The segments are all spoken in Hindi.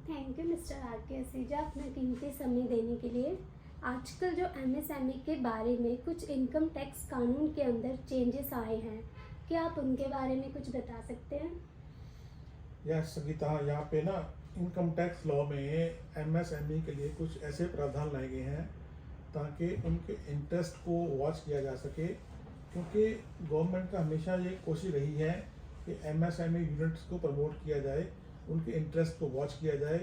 थैंक यू मिस्टर आर के असीजा अपना कीमती समय देने के लिए। आजकल जो एमएसएमई के बारे में कुछ इनकम टैक्स कानून के अंदर चेंजेस आए हैं, क्या आप उनके बारे में कुछ बता सकते हैं? यस संगीता, यहाँ पे ना इनकम टैक्स लॉ में एमएसएमई के लिए कुछ ऐसे प्रावधान लाए गए हैं ताकि उनके इंटरेस्ट को वॉच किया जा सके, क्योंकि गवर्नमेंट का हमेशा ये कोशिश रही है कि एमएसएमई यूनिट्स को प्रमोट किया जाए, उनके इंटरेस्ट को वॉच किया जाए,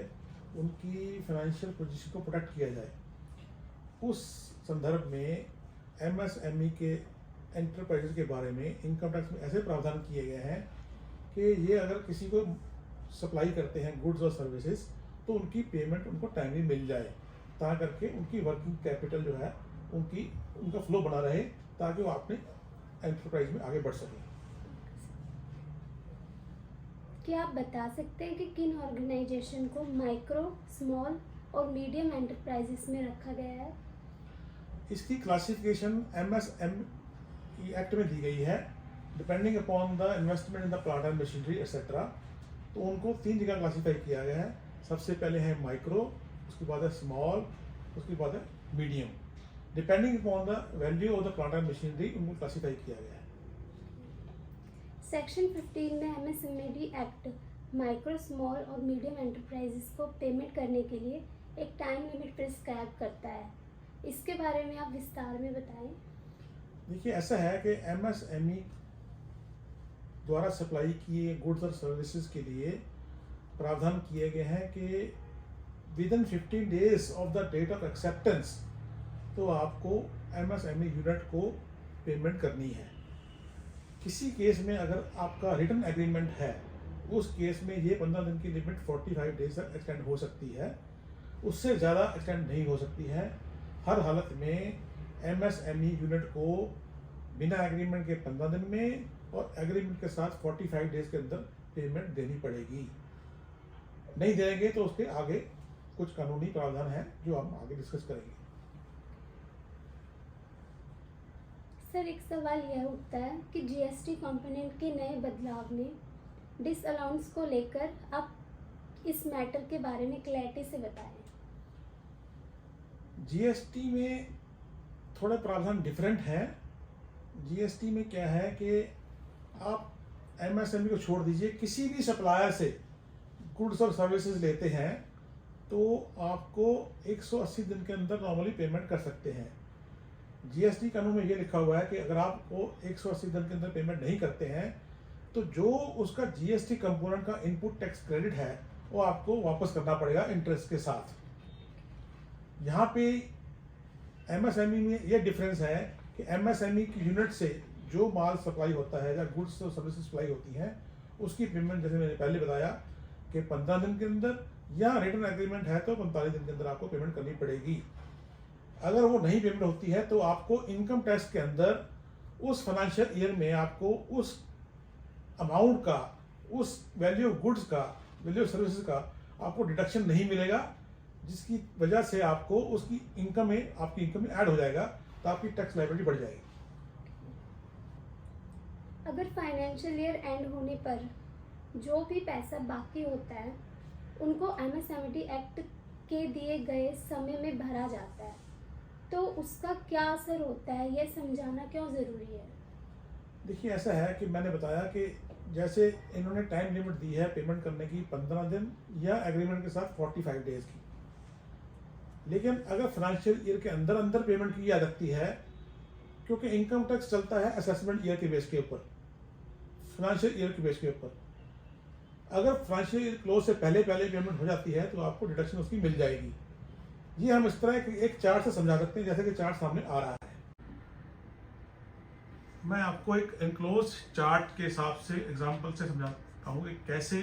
उनकी फाइनेंशियल पोजीशन को प्रोटेक्ट किया जाए। उस संदर्भ में एमएसएमई के एंटरप्राइजेज के बारे में इनकम टैक्स में ऐसे प्रावधान किए गए हैं कि ये अगर किसी को सप्लाई करते हैं गुड्स और सर्विसेज तो उनकी पेमेंट उनको टाइमली मिल जाए, ताकि करके उनकी वर्किंग कैपिटल जो है उनका फ्लो बना रहे, ताकि वो अपने एंटरप्राइज में आगे बढ़ सकें। क्या आप बता सकते हैं कि किन ऑर्गेनाइजेशन को माइक्रो, स्मॉल और मीडियम एंटरप्राइजेस में रखा गया है? इसकी क्लासिफिकेशन एमएसएमई एक्ट में दी गई है, depending upon the investment in the plant and machinery etcetera. तो उनको 3 जगह क्लासीफाई किया गया है। सबसे पहले है माइक्रो, उसके बाद है स्मॉल, उसके बाद है medium. Depending upon the value of the plant and machinery उनको क्लासीफाई किया गया है। सेक्शन 15 में एमएसएमई एक्ट माइक्रो, स्मॉल और मीडियम एंटरप्राइजेस को पेमेंट करने के लिए एक टाइम लिमिट प्रिस्क्राइब करता है। इसके बारे में आप विस्तार में बताएं। देखिए, ऐसा है कि एमएसएमई द्वारा सप्लाई किए गुड्स और सर्विसेज के लिए प्रावधान किए गए हैं कि within 15 days of the date of acceptance तो आपको एमएसएमई यूनिट को पेमेंट करनी है। किसी केस में अगर आपका रिटन एग्रीमेंट है, उस केस में ये 15 दिन की लिमिट 45 डेज तक एक्सटेंड हो सकती है, उससे ज़्यादा एक्सटेंड नहीं हो सकती है। हर हालत में एमएसएमई यूनिट को बिना एग्रीमेंट के 15 दिन में और एग्रीमेंट के साथ 45 डेज के अंदर पेमेंट देनी पड़ेगी। नहीं देंगे तो उसके आगे कुछ कानूनी प्रावधान है जो हम आगे डिस्कस करेंगे। सर, एक सवाल यह उठता है कि जीएसटी कंपोनेंट के नए बदलाव में डिसअलाउंस को लेकर आप इस मैटर के बारे में क्लैरिटी से बताएं। जीएसटी में थोड़े प्रावधान डिफरेंट हैं। जीएसटी में क्या है कि आप एमएसएमई को छोड़ दीजिए, किसी भी सप्लायर से गुड्स और सर्विसेज लेते हैं तो आपको 180 दिन के अंदर नॉर्मली पेमेंट कर सकते हैं। जीएसटी कानून में ये लिखा हुआ है कि अगर आपको 180 दिन के अंदर पेमेंट नहीं करते हैं तो जो उसका जीएसटी कंपोनेंट का इनपुट टैक्स क्रेडिट है वो आपको वापस करना पड़ेगा इंटरेस्ट के साथ। यहाँ पे एमएसएमई में ये डिफरेंस है कि एमएसएमई की यूनिट से जो माल सप्लाई होता है या गुड्स और सर्विसेज सप्लाई होती हैं उसकी पेमेंट, जैसे मैंने पहले बताया कि 15 दिन के अंदर, या रिटर्न एग्रीमेंट है तो 45 दिन के अंदर आपको पेमेंट करनी पड़ेगी। अगर वो नहीं पेमेंट होती है तो आपको इनकम टैक्स के अंदर उस फाइनेंशियल ईयर में आपको उस अमाउंट का, उस वैल्यू ऑफ गुड्स का, वैल्यू ऑफ सर्विसेज का आपको डिडक्शन नहीं मिलेगा, जिसकी वजह से आपको उसकी इनकम में, आपकी इनकम में ऐड हो जाएगा, तो आपकी टैक्स लायबिलिटी बढ़ जाएगी। अगर फाइनेंशियल ईयर एंड होने पर जो भी पैसा बाकी होता है उनको एमएसएमई एक्ट के दिए गए समय में भरा जाता है, तो उसका क्या असर होता है, यह समझाना क्यों ज़रूरी है? देखिए, ऐसा है कि मैंने बताया कि जैसे इन्होंने टाइम लिमिट दी है पेमेंट करने की 15 दिन या एग्रीमेंट के साथ 45 डेज की, लेकिन अगर फाइनेंशियल ईयर के अंदर अंदर पेमेंट की जा सकती है, क्योंकि इनकम टैक्स चलता है असेसमेंट ईयर के बेस के ऊपर, फाइनेंशियल ईयर के बेस के ऊपर। अगर फाइनेंशियल ईयर क्लोज से पहले पेमेंट हो जाती है तो आपको डिडक्शन उसकी मिल जाएगी। ये हम इस तरह एक चार्ट से समझा सकते हैं, जैसे कि चार्ट सामने आ रहा है। मैं आपको एक एनक्लोज चार्ट के हिसाब से एग्जांपल से समझाता हूँ कि कैसे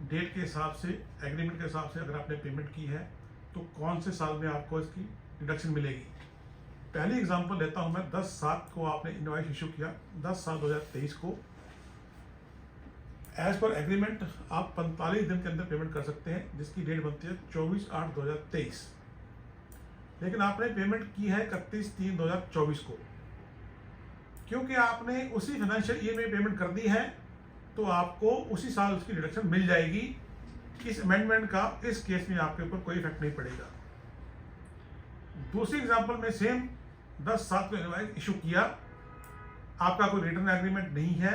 डेट के हिसाब से, एग्रीमेंट के हिसाब से अगर आपने पेमेंट की है तो कौन से साल में आपको इसकी डिडक्शन मिलेगी। पहली एग्जांपल लेता हूँ मैं। 10/7 को आपने इनवॉइस इशू किया, 10/7/2023 को। एज पर एग्रीमेंट आप 45 दिन के अंदर पेमेंट कर सकते हैं, जिसकी डेट बनती है 24/8/2023, लेकिन आपने पेमेंट की है 31/3/2024 को। क्योंकि आपने उसी फाइनेंशियल ईयर में पेमेंट कर दी है तो आपको उसी साल उसकी डिडक्शन मिल जाएगी, इस अमेंडमेंट का इस केस में आपके ऊपर कोई इफेक्ट नहीं पड़ेगा। दूसरी एग्जांपल में सेम 10/7 को इनवॉइस इशू किया, आपका कोई रिटर्न एग्रीमेंट नहीं है,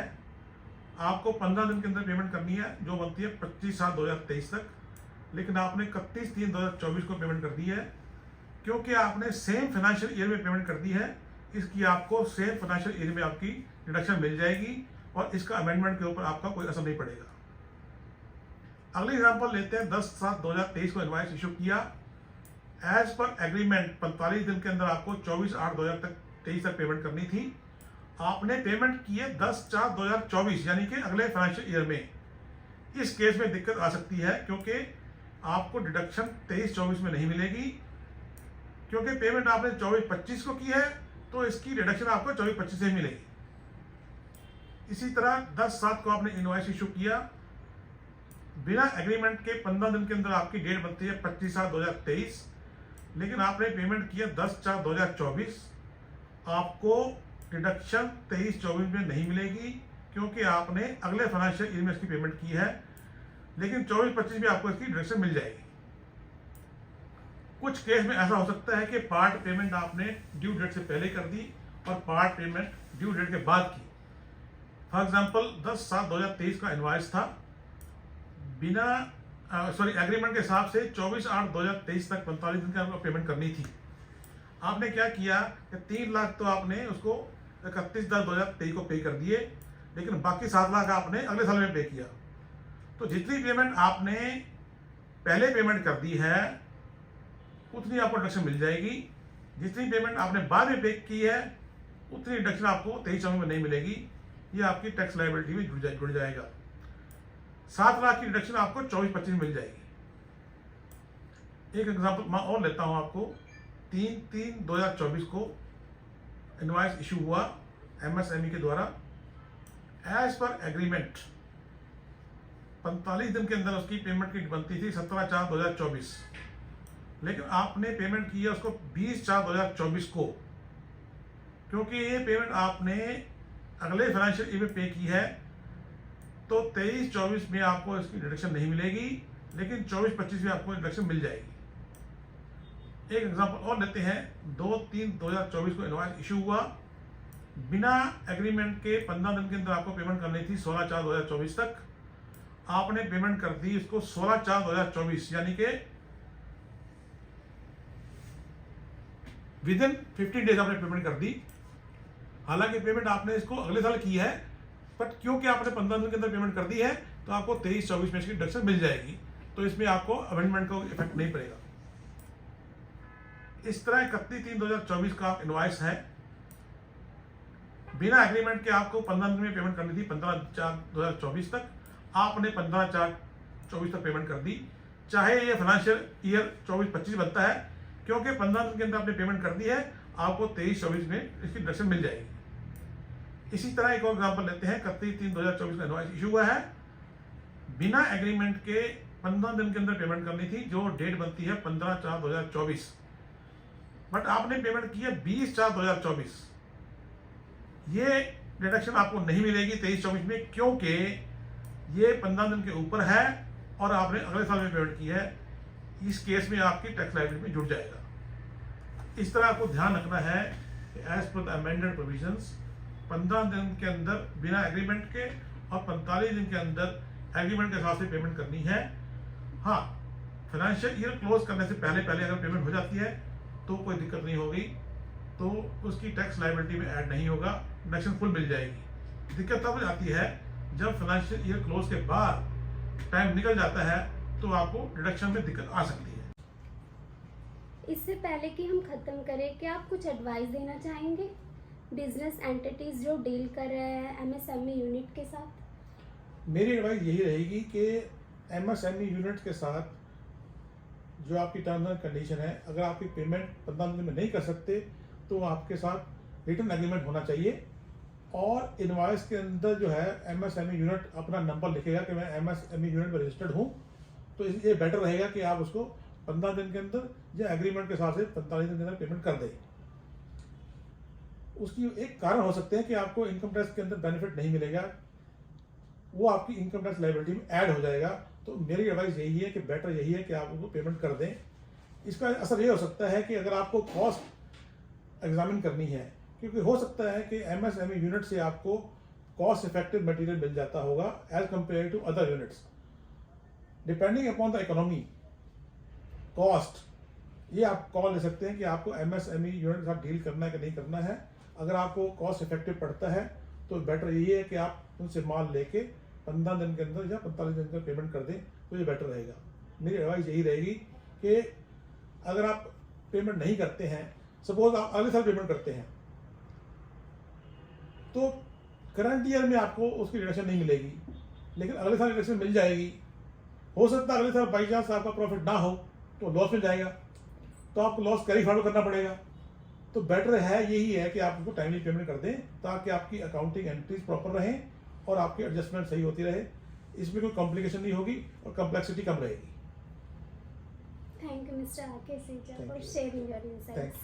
आपको 15 दिन के अंदर पेमेंट करनी है जो बनती है 25/7/2023 तक, लेकिन आपने 31/3/2024 को पेमेंट कर दी है। क्योंकि आपने सेम फाइनेंशियल ईयर में पेमेंट कर दी है, इसकी आपको सेम फाइनेंशियल ईयर में आपकी डिडक्शन मिल जाएगी और इसका अमेंडमेंट के ऊपर आपका कोई असर नहीं पड़ेगा। अगली एग्जांपल लेते हैं। 10/7/2023 को इनवॉइस इशू किया, एज पर एग्रीमेंट 45 दिन के अंदर आपको 24/8/2023 तक पेमेंट करनी थी, आपने पेमेंट की है 10/4/2024 यानी कि अगले फाइनेंशियल ईयर में। इस केस में दिक्कत आ सकती है क्योंकि आपको डिडक्शन 23/24 में नहीं मिलेगी, क्योंकि पेमेंट आपने 24/25 को की है तो इसकी डिडक्शन आपको 24/25 से मिलेगी। इसी तरह 10/7 को आपने इनवॉइस इशू किया, बिना एग्रीमेंट के 15 दिन के अंदर आपकी डेट बनती है 25/7/2023, लेकिन आपने पेमेंट किया 10/4/2024, आपको डिडक्शन 23/24 में नहीं मिलेगी क्योंकि आपने अगले फाइनेंशियल ईयर में इसकी पेमेंट की है, लेकिन 24/25 में आपको इसकी डिडक्शन मिल जाएगी। कुछ केस में ऐसा हो सकता है कि पार्ट पेमेंट आपने ड्यू डेट से पहले कर दी और पार्ट पेमेंट ड्यू डेट के बाद की। फॉर एग्जांपल 10/7/2023 का इनवॉइस था, बिना एग्रीमेंट के हिसाब से 24/8/2023 तक 45 दिन की आपको पेमेंट करनी थी। आपने क्या किया कि 3 लाख तो आपने उसको 31/10/2023 को पे कर दिए, लेकिन बाकी 7 लाख आपने अगले साल में पे किया। तो जितनी पेमेंट आपने पहले पेमेंट कर दी है उतनी आपको डिडक्शन मिल जाएगी, जितनी पेमेंट आपने बाद में पे की है उतनी डिडक्शन आपको 23/24 में नहीं मिलेगी, ये आपकी टैक्स लायबिलिटी में जुड़ जाएगा। 7 लाख की डिडक्शन आपको 24/25 में मिल जाएगी। एक एग्जांपल मैं और लेता हूं आपको। 3/3/2024 को इनवॉइस इशू हुआ एमएसएमई के द्वारा, एज पर एग्रीमेंट 45 दिन के अंदर उसकी पेमेंट की बनती थी 17/4/2024, लेकिन आपने पेमेंट की है उसको 20/4/2024 को। क्योंकि ये पेमेंट आपने अगले फाइनेंशियल ईयर में पे की है तो 23/24 में आपको इसकी डिडक्शन नहीं मिलेगी, लेकिन 24/25 में आपको डिडक्शन मिल जाएगी। एक एग्जांपल और लेते हैं। 2/3/2024 को इनवॉइस इशू हुआ, बिना एग्रीमेंट के 15 दिन के अंदर आपको पेमेंट करनी थी 16/4/2024 तक, आपने पेमेंट कर दी इसको 16/4/2024 यानी कि विद इन 15 डेज आपने पेमेंट कर दी। हालांकि पेमेंट आपने इसको अगले साल की है, बट क्योंकि आपने 15 दिन के अंदर पेमेंट कर दी है तो आपको 23/24 में इसकी डिडक्शन मिल जाएगी, तो इसमें आपको अमेंडमेंट का इफेक्ट नहीं पड़ेगा। इस तरह 31/3/2024 का इनवॉइस है, बिना एग्रीमेंट के आपको 15 दिन में पेमेंट करनी थी 15/4/2024 तक, आपने 15/4/24 तक पेमेंट कर दी। चाहे ये फाइनेंशियल ईयर 24/25 बनता है, क्योंकि 15 दिन के अंदर आपने पेमेंट कर दी है, आपको 23/24 में इसकी डिडक्शन मिल जाएगी। इसी तरह एक और एग्जांपल लेते हैं। 31/3/2024 का इनवॉइस इशू हुआ है, बिना एग्रीमेंट के 15 दिन के अंदर पेमेंट करनी थी जो डेट बनती है 15/4/2024, बट आपने पेमेंट की है 20/4/2024। ये डिडक्शन आपको नहीं मिलेगी 23/24 में, क्योंकि ये 15 दिन के ऊपर है और आपने अगले साल में पेमेंट की है। इस केस में आपकी टैक्स लायबिलिटी में जुड़ जाएगा। इस तरह आपको ध्यान रखना है कि as per the amended provisions 15 दिन के अंदर बिना एग्रीमेंट के और 45 दिन के अंदर एग्रीमेंट के हिसाब से पेमेंट करनी है। हाँ, फाइनेंशियल ईयर क्लोज करने से पहले अगर पेमेंट हो जाती है तो कोई दिक्कत नहीं होगी, तो उसकी टैक्स लायबिलिटी में ऐड नहीं होगा, डिडक्शन फुल मिल जाएगी। दिक्कत तब आती है जब फाइनेंशियल ईयर क्लोज के बाद टाइम निकल जाता है तो आपको डिडक्शन में दिक्कत आ सकती है। इससे पहले कि हम ख़त्म करें, क्या आप कुछ एडवाइस देना चाहेंगे बिजनेस एंटिटीज़ जो डील कर रहे हैं एमएसएमई यूनिट के साथ? मेरी एडवाइस यही रहेगी कि एमएसएमई यूनिट के साथ जो आपकी टर्म्स एंड कंडीशन है, अगर आपकी पेमेंट 15 दिन में नहीं कर सकते तो आपके साथ रिटर्न एग्रीमेंट होना चाहिए, और इनवॉइस के अंदर जो है एमएसएमई यूनिट अपना नंबर लिखेगा कि मैं एमएसएमई यूनिट में रजिस्टर्ड हूँ, तो ये बेटर रहेगा कि आप उसको 15 दिन के अंदर या एग्रीमेंट के हिसाब से 45 दिन के अंदर पेमेंट कर दें। उसकी एक कारण हो सकते हैं कि आपको इनकम टैक्स के अंदर बेनिफिट नहीं मिलेगा, वो आपकी इनकम टैक्स लायबिलिटी में ऐड हो जाएगा तो मेरी एडवाइस यही है कि बेटर यही है कि आप उनको पेमेंट कर दें। इसका असर ये हो सकता है कि अगर आपको कॉस्ट एग्जामिन करनी है, क्योंकि हो सकता है कि एमएसएमई यूनिट से आपको कॉस्ट इफेक्टिव मटेरियल मिल जाता होगा as compare to other units, depending upon the economy cost. ये आप कॉल ले सकते हैं कि आपको एमएसएमई यूनिट के साथ डील करना है कि नहीं करना है। अगर आपको कॉस्ट इफेक्टिव पड़ता है तो बेटर यही है कि आप उनसे माल लेके 15 दिन के अंदर या 45 दिन के अंदर पेमेंट कर दें, तो ये बेटर रहेगा। मेरी एडवाइस यही रहेगी कि अगर आप पेमेंट नहीं करते हैं, सपोज आप अगले साल पेमेंट करते हैं, तो करंट ईयर में आपको उसकी रिडक्शन नहीं मिलेगी, लेकिन अगले साल रिडक्शन मिल जाएगी। हो सकता है अगले साल बाई चांस आपका प्रॉफिट ना हो तो लॉस मिल जाएगा, तो आपको लॉस कैरी फॉरवर्ड करना पड़ेगा। तो बेटर है यही है कि आप उसको टाइमली पेमेंट कर दें, ताकि आपकी अकाउंटिंग एंट्रीज प्रॉपर रहें और आपकी एडजस्टमेंट सही होती रहे। इसमें कोई कॉम्प्लिकेशन नहीं होगी और कॉम्प्लेक्सिटी कम रहेगी। थैंक यू मिस्टर आके Thank for you. Sharing your Thank insights.